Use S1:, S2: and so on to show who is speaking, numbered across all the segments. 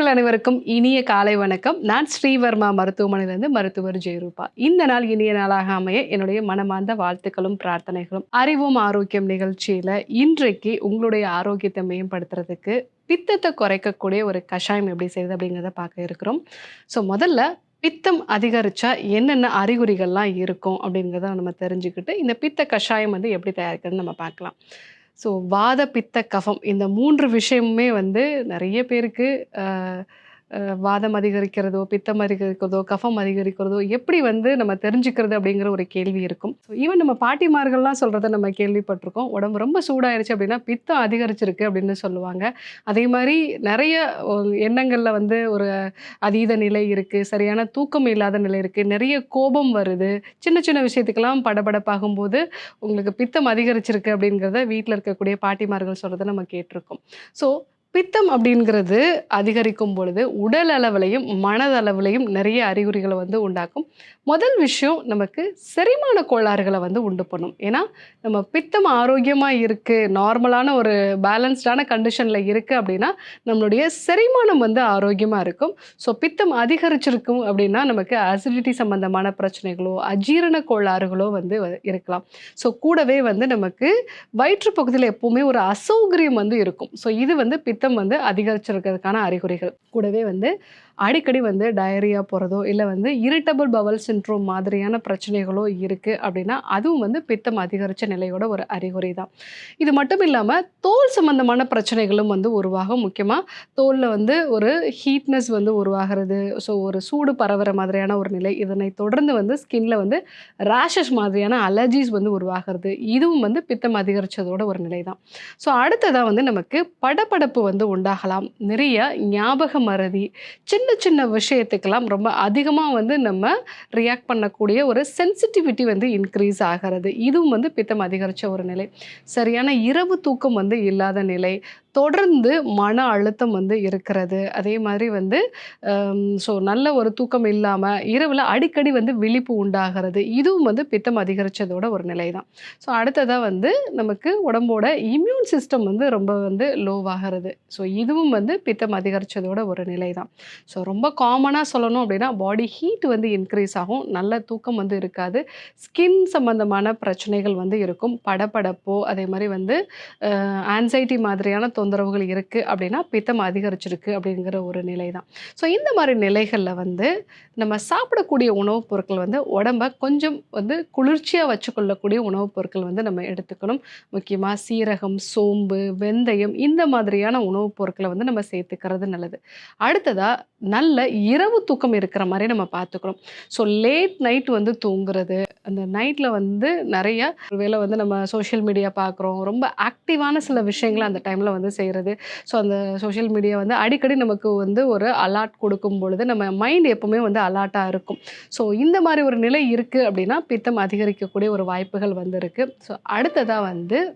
S1: நேயர்கள் அனைவருக்கும் இனிய காலை வணக்கம். நான் ஸ்ரீவர்மா மருத்துவமனையிலிருந்து மருத்துவர் ஜெயரூபா. இந்த நாள் இனிய நாளாக அமைய என்னுடைய மனமார்ந்த வாழ்த்துக்களும் பிரார்த்தனைகளும். அறிவோம் ஆரோக்கியம் நிகழ்ச்சியில இன்றைக்கு உங்களுடைய ஆரோக்கியத்தை மேம்படுத்துறதுக்கு பித்தத்தை குறைக்கக்கூடிய ஒரு கஷாயம் எப்படி செய்யுது அப்படிங்கிறத பார்க்க இருக்கிறோம். ஸோ முதல்ல பித்தம் அதிகரிச்சா என்னென்ன அறிகுறிகள்லாம் இருக்கும் அப்படிங்கிறத நம்ம தெரிஞ்சுக்கிட்டு இந்த பித்த கஷாயம் எப்படி தயாரிக்கிறதுன்னு நம்ம பார்க்கலாம். ஸோ வாத பித்த கஃபம் இந்த 3 விஷயமுமே நிறைய பேருக்கு வாதம் அதிகரிக்கிறதோ, பித்தம் அதிகரிக்கிறதோ, கஃபம் அதிகரிக்கிறதோ எப்படி நம்ம தெரிஞ்சுக்கிறது அப்படிங்கிற ஒரு கேள்வி இருக்கும். ஸோ ஈவன் நம்ம பாட்டிமார்கள்லாம் சொல்கிறத நம்ம கேள்விப்பட்டிருக்கோம். உடம்பு ரொம்ப சூடாயிருச்சு அப்படின்னா பித்தம் அதிகரிச்சிருக்கு அப்படின்னு சொல்லுவாங்க. அதே மாதிரி நிறைய எண்ணங்களில் ஒரு அதீத நிலை இருக்குது, சரியான தூக்கம் இல்லாத நிலை இருக்குது, நிறைய கோபம் வருது, சின்ன சின்ன விஷயத்துக்கெல்லாம் படபடப்பாகும்போது உங்களுக்கு பித்தம் அதிகரிச்சிருக்கு அப்படிங்கிறத வீட்டில் இருக்கக்கூடிய பாட்டிமார்கள் சொல்கிறத நம்ம கேட்டிருக்கோம். ஸோ பித்தம் அப்படிங்கிறது அதிகரிக்கும் பொழுது உடல் அளவிலையும் மனதளவிலையும் நிறைய அறிகுறிகளை உண்டாக்கும். முதல் விஷயம் நமக்கு செரிமான கோளாறுகளை உண்டு பண்ணும். ஏன்னா நம்ம பித்தம் ஆரோக்கியமாக இருக்குது, நார்மலான ஒரு பேலன்ஸ்டான கண்டிஷனில் இருக்குது அப்படின்னா நம்மளுடைய செரிமானம் ஆரோக்கியமாக இருக்கும். ஸோ பித்தம் அதிகரிச்சிருக்கும் அப்படின்னா நமக்கு அசிடிட்டி சம்பந்தமான பிரச்சனைகளோ அஜீரண கோளாறுகளோ இருக்கலாம். ஸோ கூடவே நமக்கு வயிற்றுப்பகுதியில் எப்போவுமே ஒரு அசௌகரியம் இருக்கும். ஸோ இது பித்தம் அதிகரிச்சிருக்கிறதுக்கான அறிகுறிகள். கூடவே அடிக்கடி டயரியா போகிறதோ இல்லை இரிட்டபிள் பவல் சிண்ட்ரோம் மாதிரியான பிரச்சனைகளோ இருக்குது அப்படின்னா அதுவும் பித்தம் அதிகரித்த நிலையோட ஒரு அறிகுறி தான். இது மட்டும் இல்லாமல் தோல் சம்பந்தமான பிரச்சனைகளும் உருவாகும். முக்கியமாக தோலில் ஒரு ஹீட்னஸ் உருவாகிறது. ஸோ ஒரு சூடு பரவுற மாதிரியான ஒரு நிலை. இதனை தொடர்ந்து ஸ்கின்ல ரேஷஸ் மாதிரியான அலர்ஜிஸ் உருவாகிறது. இதுவும் பித்தம் அதிகரித்ததோட ஒரு நிலை தான். ஸோ அடுத்ததாக நமக்கு படபடப்பு உண்டாகலாம். நிறைய ஞாபக மறதி, சின்ன சின்ன விஷயத்துக்கெல்லாம் ரொம்ப அதிகமாக நம்ம ரியாக்ட் பண்ணக்கூடிய ஒரு சென்சிட்டிவிட்டி இன்க்ரீஸ் ஆகிறது. இதுவும் பித்தம் அதிகரித்த ஒரு நிலை. சரியான இரவு தூக்கம் இல்லாத நிலை, தொடர்ந்து மன அழுத்தம் இருக்கிறது. அதே மாதிரி ஸோ நல்ல ஒரு தூக்கம் இல்லாமல் இரவில் அடிக்கடி விழிப்பு உண்டாகிறது. இதுவும் பித்தம் அதிகரித்ததோட ஒரு நிலை தான். ஸோ அடுத்ததாக நமக்கு உடம்போட இம்யூன் சிஸ்டம் ரொம்ப லோவாகிறது. ஸோ இதுவும் பித்தம் அதிகரித்ததோட ஒரு நிலை தான். ஸோ ரொம்ப காமனாக சொல்லணும் அப்படின்னா பாடி ஹீட் இன்க்ரீஸ் ஆகும், நல்ல தூக்கம் இருக்காது, ஸ்கின் சம்பந்தமான பிரச்சனைகள் இருக்கும், படபடப்போ அதே மாதிரி ஆன்சைட்டி மாதிரியான தொந்தரவுகள் இருக்குது அப்படின்னா பித்தம் அதிகரிச்சிருக்கு அப்படிங்கிற ஒரு நிலை தான். ஸோ இந்த மாதிரி நிலைகளில் நம்ம சாப்பிடக்கூடிய உணவுப் பொருட்கள் உடம்பை கொஞ்சம் குளிர்ச்சியாக வச்சுக்கொள்ளக்கூடிய உணவுப் பொருட்கள் நம்ம எடுத்துக்கணும். முக்கியமாக சீரகம், சோம்பு, வெந்தயம் இந்த மாதிரியான உணவுப் பொருட்களை நம்ம சேர்த்துக்கிறது நல்லது. அடுத்ததாக நல்ல இரவு தூக்கம் இருக்கிற மாதிரி நம்ம பார்த்துக்கணும். ஸோ லேட் நைட் தூங்குறது, அந்த நைட்டில் நிறைய ஒருவேளை நம்ம சோஷியல் மீடியா பார்க்குறோம், ரொம்ப ஆக்டிவான சில விஷயங்களை அந்த டைமில் செய்கிறது. ஸோ அந்த சோஷியல் மீடியா அடிக்கடி நமக்கு ஒரு அலர்ட் கொடுக்கும் பொழுது நம்ம மைண்ட் எப்போவுமே அலர்ட்டாக இருக்கும். ஸோ இந்த மாதிரி ஒரு நிலை இருக்குது அப்படின்னா பித்தம் அதிகரிக்கக்கூடிய ஒரு வாய்ப்புகள் இருக்குது. ஸோ அடுத்ததாக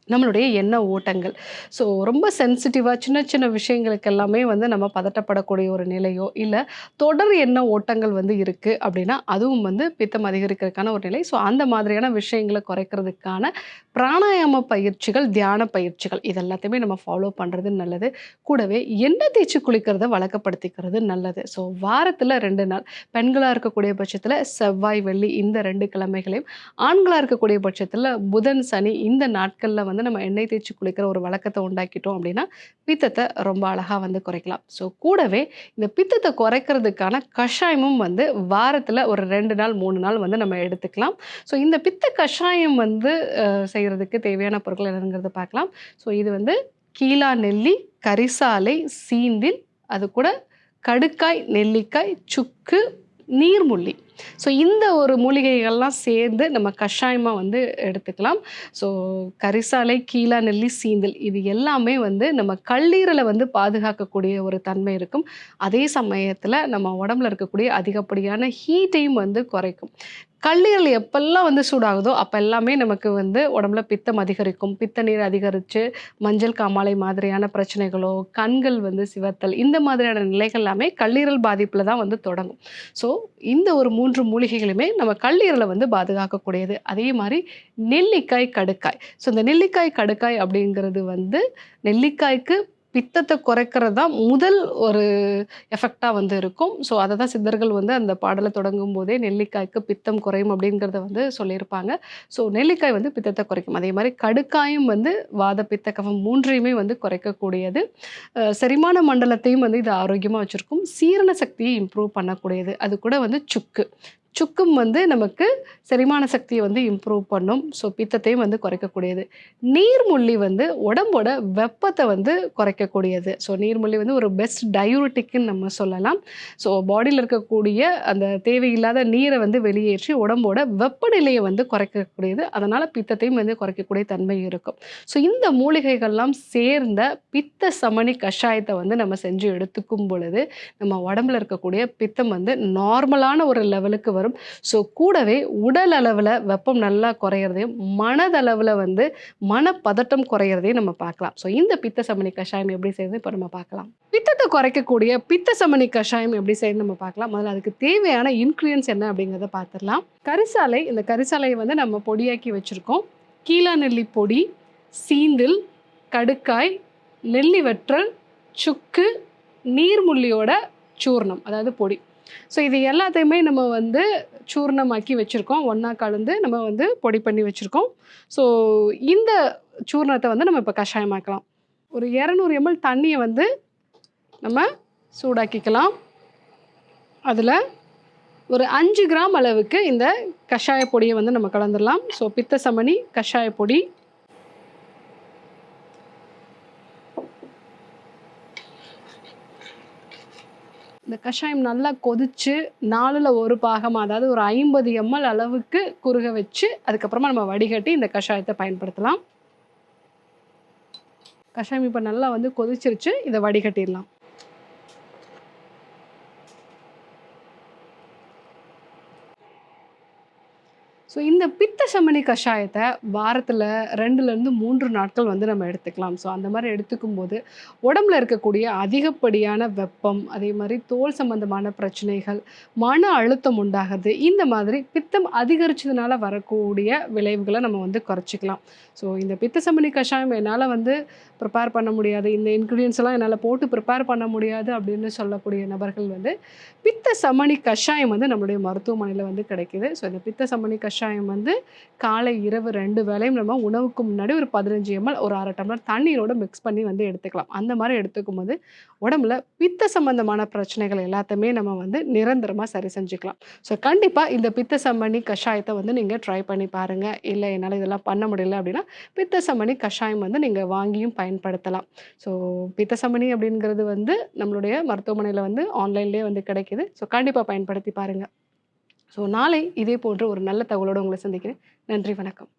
S1: நம்மளுடைய எண்ண ஓட்டங்கள். ஸோ ரொம்ப சென்சிட்டிவாக சின்ன சின்ன விஷயங்களுக்கு எல்லாமே நம்ம பதட்டப்படக்கூடிய ஒரு நிலையோ இல்லை தொடர் எண்ண ஓட்டங்கள் இருக்குது அப்படின்னா அதுவும் பித்தம் அதிகரிக்கிறதுக்கான ஒரு நிலை. ஸோ அந்த மாதிரியான விஷயங்களை குறைக்கிறதுக்கான பிராணாயாம பயிற்சிகள், தியான பயிற்சிகள் இது எல்லாத்தையுமே நம்ம ஃபாலோ பண்ணுறது நல்லது. கூடவே எண்ணெய் தேய்ச்சி குளிக்கிறத வழக்கப்படுத்திக்கிறது நல்லது. ஸோ வாரத்தில் 2 நாள், பெண்களாக இருக்கக்கூடிய பட்சத்தில் செவ்வாய், வெள்ளி இந்த 2 கிழமைகளையும், ஆண்களாக இருக்கக்கூடிய பட்சத்தில் புதன், சனி இந்த நாட்களில் நம்ம எண்ணெய் தேய்ச்சி குளிக்கிற ஒரு வழக்கத்தை உண்டாக்கிட்டோம் அப்படின்னா பித்தத்தை ரொம்ப அழகாக குறைக்கலாம். ஸோ கூடவே இந்த பித்தத்தை குறைக்கிறதுக்கான கஷாயமும் வாரத்தில் ஒரு 2 நாள் 3 நாள் நம்ம எடுத்துக்கலாம். ஸோ இந்த பித்த கஷாயம் செய்கிறதுக்கு தேவையான பொருட்கள் என்னங்கிறத பார்க்கலாம். ஸோ இது கீழா நெல்லி, கரிசாலை, சீந்தில், அது கூட கடுக்காய், நெல்லிக்காய், சுக்கு, நீர்முள்ளி. ஸோ இந்த ஒரு மூலிகைகள்லாம் சேர்ந்து நம்ம கஷாயமாக எடுத்துக்கலாம். ஸோ கரிசாலை, கீழா நெல்லி, சீந்தில் இது எல்லாமே நம்ம கல்லீரலை பாதுகாக்கக்கூடிய ஒரு தன்மை இருக்கும். அதே சமயத்தில் நம்ம உடம்புல இருக்கக்கூடிய அதிகப்படியான ஹீட்டையும் குறைக்கும். கல்லீரல் எப்பெல்லாம் சூடாகுதோ அப்போ எல்லாமே நமக்கு உடம்புல பித்தம் அதிகரிக்கும். பித்த நீர் அதிகரித்து மஞ்சள் காமாலை மாதிரியான பிரச்சனைகளோ, கண்கள் சிவத்தல் இந்த மாதிரியான நிலைகள் எல்லாமே கல்லீரல் பாதிப்பில் தான் தொடங்கும். ஸோ இந்த ஒரு 3 மூலிகைகளுமே நம்ம கல்லீரலை பாதுகாக்கக்கூடியது. அதே மாதிரி நெல்லிக்காய், கடுக்காய். ஸோ இந்த நெல்லிக்காய், கடுக்காய் அப்படிங்கிறது நெல்லிக்காய்க்கு பித்தத்தை குறைக்கிறது தான் முதல் ஒரு எஃபெக்டாக வந்து இருக்கும். ஸோ அதை தான் சித்தர்கள் வந்து அந்த பாடலை தொடங்கும் போதே நெல்லிக்காய்க்கு பித்தம் குறையும் அப்படிங்கிறத வந்து சொல்லியிருப்பாங்க. ஸோ நெல்லிக்காய் வந்து பித்தத்தை குறைக்கும். அதே மாதிரி கடுக்காயும் வந்து வாத பித்த கஃபம் மூன்றையுமே வந்து குறைக்கக்கூடியது. செரிமான மண்டலத்தையும் வந்து இது ஆரோக்கியமாக வச்சுருக்கும். சீரண சக்தியை இம்ப்ரூவ் பண்ணக்கூடியது. அது கூட வந்து சுக்கு சுக்கும் வந்து நமக்கு செரிமான சக்தியை வந்து இம்ப்ரூவ் பண்ணும். ஸோ பித்தத்தையும் வந்து குறைக்கக்கூடியது. நீர்முள்ளி வந்து உடம்போட வெப்பத்தை வந்து குறைக்கக்கூடியது. ஸோ நீர்முள்ளி வந்து ஒரு பெஸ்ட் டயூரிட்டிக்னு நம்ம சொல்லலாம். ஸோ பாடியில் இருக்கக்கூடிய அந்த தேவையில்லாத நீரை வந்து வெளியேற்றி உடம்போட வெப்பநிலையை வந்து குறைக்கக்கூடியது. அதனால் பித்தத்தையும் வந்து குறைக்கக்கூடிய தன்மை இருக்கும். ஸோ இந்த மூலிகைகள்லாம் சேர்ந்த பித்த சமனி கஷாயத்தை வந்து நம்ம செஞ்சு எடுத்துக்கும் பொழுது நம்ம உடம்புல இருக்கக்கூடிய பித்தம் வந்து நார்மலான ஒரு லெவலுக்கு வரும். ஸோ கூடவே உடல் அளவில் வெப்பம் நல்லா குறையிறதையும் மனதளவில் வந்து மனப்பதட்டம் குறையிறதையும் நம்ம பார்க்கலாம். ஸோ இந்த பித்த சமனி கஷாயம் எப்படி செய்யறது இப்போ நம்ம பார்க்கலாம். பித்தத்தை குறைக்கக்கூடிய பித்த சமனி கஷாயம் எப்படி செய்யணும் நம்ம பார்க்கலாம். முதல்ல அதுக்கு தேவையான இன்க்ரீடியன்ஸ் என்ன அப்படிங்கிறத பார்த்துடலாம். கரிசாலை, இந்த கரிசாலையை வந்து நம்ம பொடியாக்கி வச்சுருக்கோம். கீழா நெல்லி பொடி, சீந்தில், கடுக்காய், நெல்லி வற்றல், சுக்கு, நீர்முள்ளியோட சூர்ணம் அதாவது பொடி. ஸோ இது எல்லாத்தையுமே நம்ம வந்து சூர்ணமாக்கி வச்சுருக்கோம். ஒன்றா கலந்து நம்ம வந்து பொடி பண்ணி வச்சுருக்கோம். ஸோ இந்த சூர்ணத்தை வந்து நம்ம இப்போ கஷாயமாக்கலாம். ஒரு 200 ml தண்ணியை வந்து நம்ம சூடாக்கிக்கலாம். அதில் ஒரு 5 கிராம் அளவுக்கு இந்த கஷாய பொடியை வந்து நம்ம கலந்துடலாம். ஸோ பித்த சமனி கஷாய பொடி. இந்த கஷாயம் நல்லா கொதிச்சு 4ல் 1 பாகமாக அதாவது ஒரு 50 ml அளவுக்கு குறுக வச்சு அதுக்கப்புறமா நம்ம வடிகட்டி இந்த கஷாயத்தை பயன்படுத்தலாம். கஷாயம் இப்போ நல்லா வந்து கொதிச்சிருச்சு. இதை வடிகட்டிடலாம். ஸோ இந்த பித்த சமனி கஷாயத்தை வாரத்தில் 2லேருந்து 3 நாட்கள் வந்து நம்ம எடுத்துக்கலாம். ஸோ அந்த மாதிரி எடுத்துக்கும் போது உடம்புல இருக்கக்கூடிய அதிகப்படியான வெப்பம், அதே மாதிரி தோல் சம்பந்தமான பிரச்சனைகள், மன அழுத்தம் உண்டாகிறது, இந்த மாதிரி பித்தம் அதிகரிச்சதுனால வரக்கூடிய விளைவுகளை நம்ம வந்து குறைச்சிக்கலாம். ஸோ இந்த பித்த சமனி கஷாயம் என்னால் வந்து ப்ரிப்பேர் பண்ண முடியாது, இந்த இன்க்ரீடியன்ஸ் எல்லாம் என்னால் போட்டு ப்ரிப்பேர் பண்ண முடியாது அப்படின்னு சொல்லக்கூடிய நபர்கள் வந்து பித்த சமனி கஷாயம் வந்து நம்மளுடைய மருத்துவமனையில் வந்து கிடைக்கிது. ஸோ இந்த பித்த சமனி கஷாயம் வந்து காலை இரவு 2 வேளையும் நம்ம உணவுக்கு முன்னாடி ஒரு 15 ml ஒரு 1/2 டம்ளர் தண்ணீரோட மிக்ஸ் பண்ணி வந்து எடுத்துக்கலாம். அந்த மாதிரி எடுத்துக்கும் போது உடம்புல பித்த சம்பந்தமான பிரச்சனைகள் எல்லாத்தையுமே நம்ம வந்து நிரந்தரமாக சரி செஞ்சுக்கலாம். ஸோ கண்டிப்பாக இந்த பித்த சமனி கஷாயத்தை வந்து நீங்கள் ட்ரை பண்ணி பாருங்கள். இல்லை என்னால் இதெல்லாம் பண்ண முடியல அப்படின்னா பித்த சமனி கஷாயம் வந்து நீங்கள் வாங்கியும் பயன்படுத்தலாம். ஸோ பித்த சமனி அப்படிங்கிறது வந்து நம்மளுடைய மருத்துவமனையில் வந்து ஆன்லைன்லேயே வந்து கிடைக்கிது. ஸோ கண்டிப்பாக பயன்படுத்தி பாருங்கள். ஸோ நாளை இதே போன்ற ஒரு நல்ல தகவலோடு உங்களை சந்திக்கிறேன். நன்றி, வணக்கம்.